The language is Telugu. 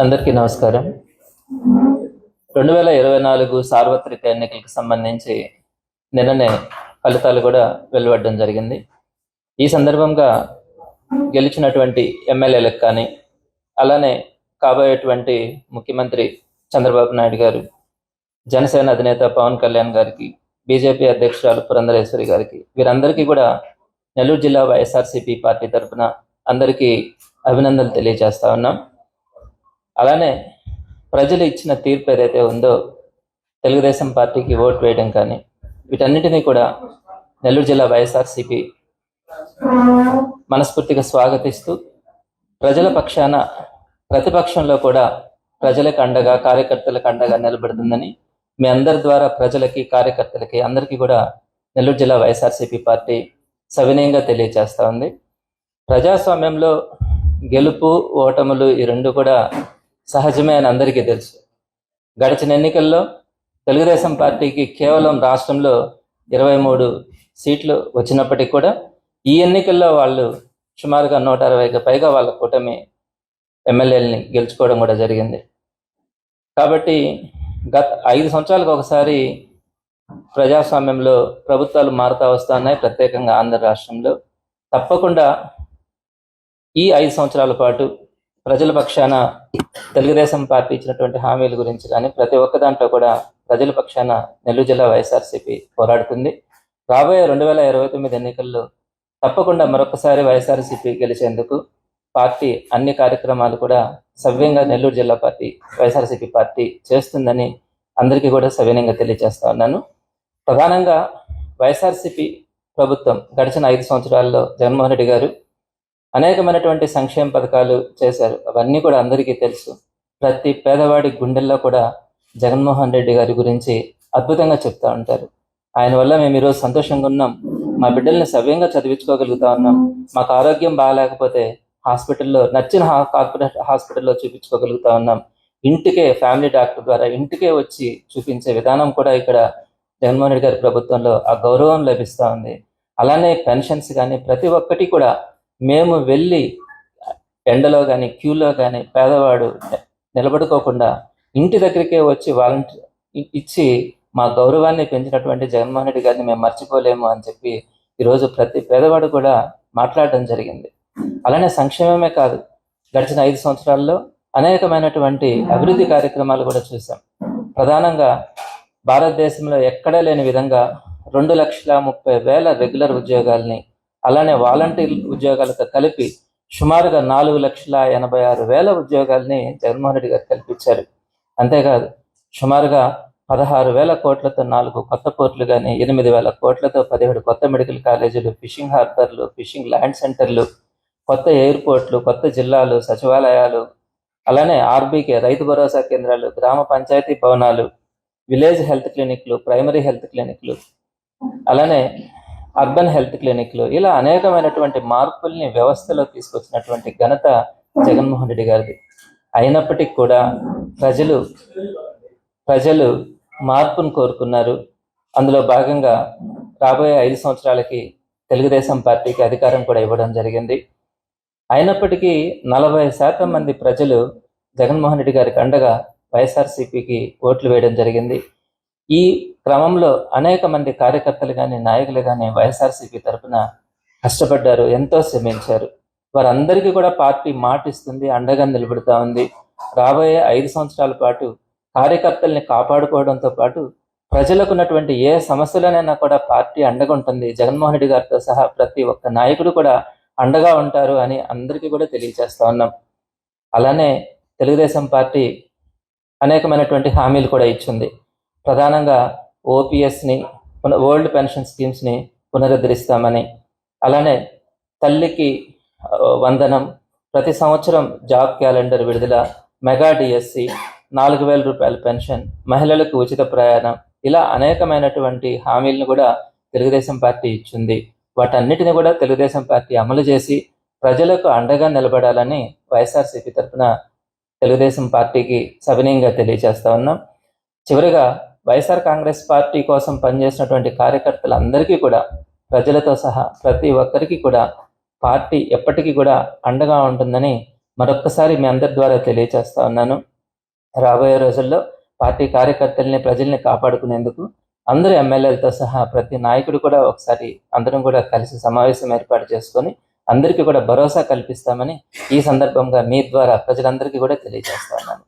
అందరికీ నమస్కారం. 2024 సార్వత్రిక ఎన్నికలకు సంబంధించి నిన్ననే ఫలితాలు కూడా వెలువడడం జరిగింది. ఈ సందర్భంగా గెలిచినటువంటి ఎమ్మెల్యేలకు కానీ, అలానే కాబోయేటువంటి ముఖ్యమంత్రి చంద్రబాబు నాయుడు గారు, జనసేన అధినేత పవన్ కళ్యాణ్ గారికి, బీజేపీ అధ్యక్షురాలు పురంధరేశ్వరి గారికి, వీరందరికీ కూడా నెల్లూరు జిల్లా వైఎస్ఆర్సీపీ పార్టీ తరఫున అందరికీ అభినందనలు తెలియజేస్తా ఉన్నాం. అలానే ప్రజలు ఇచ్చిన తీర్పు ఏదైతే ఉందో తెలుగుదేశం పార్టీకి ఓటు వేయడం కానీ, వీటన్నిటినీ కూడా నెల్లూరు జిల్లా వైఎస్ఆర్సీపీ మనస్ఫూర్తిగా స్వాగతిస్తూ ప్రజల పక్షాన ప్రతిపక్షంలో కూడా ప్రజలకు అండగా, కార్యకర్తలకు అండగా నిలబడుతుందని మీ అందరి ద్వారా ప్రజలకి, కార్యకర్తలకి అందరికీ కూడా నెల్లూరు జిల్లా వైఎస్ఆర్సీపీ పార్టీ సవినయంగా తెలియజేస్తూ ఉంది. ప్రజాస్వామ్యంలో గెలుపు, ఓటములు ఈ రెండు కూడా సహజమే అని అందరికీ తెలుసు. గడిచిన ఎన్నికల్లో తెలుగుదేశం పార్టీకి కేవలం రాష్ట్రంలో 23 సీట్లు వచ్చినప్పటికీ కూడా ఈ ఎన్నికల్లో వాళ్ళు సుమారుగా 160కి పైగా వాళ్ళ కూటమి ఎమ్మెల్యేలని గెలుచుకోవడం కూడా జరిగింది. కాబట్టి గత 5 సంవత్సరాలకు ఒకసారి ప్రజాస్వామ్యంలో ప్రభుత్వాలు మారుతూ వస్తున్నాయి, ప్రత్యేకంగా ఆంధ్ర రాష్ట్రంలో. తప్పకుండా ఈ 5 సంవత్సరాల పాటు ప్రజల పక్షాన తెలుగుదేశం పార్టీ ఇచ్చినటువంటి హామీల గురించి కానీ ప్రతి ఒక్క దాంట్లో కూడా ప్రజల పక్షాన నెల్లూరు జిల్లా వైఎస్ఆర్సీపీ పోరాడుతుంది. రాబోయే 2029 ఎన్నికల్లో తప్పకుండా మరొకసారి వైఎస్ఆర్సీపీ గెలిచేందుకు పార్టీ అన్ని కార్యక్రమాలు కూడా సవ్యంగా నెల్లూరు జిల్లా పార్టీ, వైఎస్ఆర్సీపీ పార్టీ చేస్తుందని అందరికీ కూడా సవినయంగా తెలియజేస్తా ఉన్నాను. ప్రధానంగా వైఎస్ఆర్సీపీ ప్రభుత్వం గడిచిన 5 సంవత్సరాల్లో జగన్మోహన్ రెడ్డి గారు అనేకమైనటువంటి సంక్షేమ పథకాలు చేశారు. అవన్నీ కూడా అందరికీ తెలుసు. ప్రతి పేదవాడి గుండెల్లో కూడా జగన్మోహన్ రెడ్డి గారి గురించి అద్భుతంగా చెప్తా ఉంటారు. ఆయన వల్ల మేము ఈరోజు సంతోషంగా ఉన్నాం, మా బిడ్డల్ని సవ్యంగా చదివించుకోగలుగుతా ఉన్నాం, మాకు ఆరోగ్యం బాగాలేకపోతే హాస్పిటల్లో, నచ్చిన కార్పొరేట్ హాస్పిటల్లో చూపించుకోగలుగుతా ఉన్నాం, ఇంటికే ఫ్యామిలీ డాక్టర్ ద్వారా ఇంటికే వచ్చి చూపించే విధానం కూడా ఇక్కడ జగన్మోహన్ రెడ్డి గారి ప్రభుత్వంలో ఆ గౌరవం లభిస్తూ ఉంది. అలానే పెన్షన్స్ కానీ ప్రతి ఒక్కటి కూడా మేము వెళ్ళి ఎండలో కానీ క్యూలో కానీ పేదవాడు నిలబడుకోకుండా ఇంటి దగ్గరికే వచ్చి వాలంటీర్ ఇచ్చి మా గౌరవాన్ని పెంచినటువంటి జగన్మోహన్ రెడ్డి గారిని మేము మర్చిపోలేము అని చెప్పి ఈరోజు ప్రతి పేదవాడు కూడా మాట్లాడడం జరిగింది. అలానే సంక్షేమమే కాదు, గడిచిన 5 సంవత్సరాల్లో అనేకమైనటువంటి అభివృద్ధి కార్యక్రమాలు కూడా చూసాం. ప్రధానంగా భారతదేశంలో ఎక్కడా లేని విధంగా 2,30,000 రెగ్యులర్ ఉద్యోగాల్ని, అలానే వాలంటీర్ ఉద్యోగాలతో కలిపి సుమారుగా 4,86,000 ఉద్యోగాల్ని జగన్మోహన్ రెడ్డి గారు కల్పించారు. అంతేకాదు సుమారుగా 16,000 కోట్లతో 4 కొత్త పోర్టులు కానీ, 8,000 కోట్లతో 17 కొత్త మెడికల్ కాలేజీలు, ఫిషింగ్ హార్బర్లు, ఫిషింగ్ ల్యాండ్ సెంటర్లు, కొత్త ఎయిర్పోర్ట్లు, కొత్త జిల్లాలు, సచివాలయాలు, అలానే ఆర్బీకే రైతు భరోసా కేంద్రాలు, గ్రామ పంచాయతీ భవనాలు, విలేజ్ హెల్త్ క్లినిక్లు, ప్రైమరీ హెల్త్ క్లినిక్లు, అలానే అర్బన్ హెల్త్ క్లినిక్లు, ఇలా అనేకమైనటువంటి మార్పుల్ని వ్యవస్థలో తీసుకొచ్చినటువంటి ఘనత జగన్మోహన్ రెడ్డి గారిది. అయినప్పటికీ కూడా ప్రజలు మార్పును కోరుకున్నారు. అందులో భాగంగా రాబోయే 5 సంవత్సరాలకి తెలుగుదేశం పార్టీకి అధికారం కూడా ఇవ్వడం జరిగింది. అయినప్పటికీ 40% మంది ప్రజలు జగన్మోహన్ రెడ్డి గారికి అండగా వైఎస్ఆర్సీపీకి ఓట్లు వేయడం జరిగింది. ఈ క్రమంలో అనేక మంది కార్యకర్తలు కానీ, నాయకులు కానీ వైఎస్ఆర్సీపీ తరఫున కష్టపడ్డారు, ఎంతో శ్రమించారు. వారందరికీ కూడా పార్టీ మాటిస్తుంది, అండగా నిలబడుతూ ఉంది. రాబోయే 5 సంవత్సరాల పాటు కార్యకర్తల్ని కాపాడుకోవడంతో పాటు ప్రజలకు ఉన్నటువంటి ఏ సమస్యలనైనా కూడా పార్టీ అండగా ఉంటుంది. జగన్మోహన్ రెడ్డి గారితో సహా ప్రతి ఒక్క నాయకుడు కూడా అండగా ఉంటారు అని అందరికీ కూడా తెలియజేస్తా ఉన్నాం. అలానే తెలుగుదేశం పార్టీ అనేకమైనటువంటి హామీలు కూడా ఇచ్చింది. ప్రధానంగా ఓపీఎస్ని, ఓల్డ్ పెన్షన్ స్కీమ్స్ని పునరుద్ధరిస్తామని, అలానే తల్లికి వందనం, ప్రతి సంవత్సరం జాబ్ క్యాలెండర్ విడుదల, మెగా డిఎస్సి, 4,000 రూపాయల పెన్షన్, మహిళలకు ఉచిత ప్రయాణం, ఇలా అనేకమైనటువంటి హామీలను కూడా తెలుగుదేశం పార్టీ ఇచ్చింది. వాటన్నిటిని కూడా తెలుగుదేశం పార్టీ అమలు చేసి ప్రజలకు అండగా నిలబడాలని వైఎస్ఆర్సీపీ తరఫున తెలుగుదేశం పార్టీకి సవినయంగా తెలియజేస్తా ఉన్నాం. చివరిగా వైఎస్ఆర్ కాంగ్రెస్ పార్టీ కోసం పనిచేసినటువంటి కార్యకర్తలందరికీ కూడా, ప్రజలతో సహా ప్రతి ఒక్కరికి కూడా పార్టీ ఎప్పటికీ కూడా అండగా ఉంటుందని మరొక్కసారి మీ అందరి ద్వారా తెలియజేస్తా ఉన్నాను, రాబోయే రోజుల్లో పార్టీ కార్యకర్తల్ని, ప్రజల్ని కాపాడుకునేందుకు అందరూ ఎమ్మెల్యేలతో సహా ప్రతి నాయకుడు కూడా ఒకసారి అందరం కూడా కలిసి సమావేశం ఏర్పాటు చేసుకొని అందరికీ కూడా భరోసా కల్పిస్తామని ఈ సందర్భంగా మీ ద్వారా ప్రజలందరికీ కూడా తెలియజేస్తా ఉన్నాను.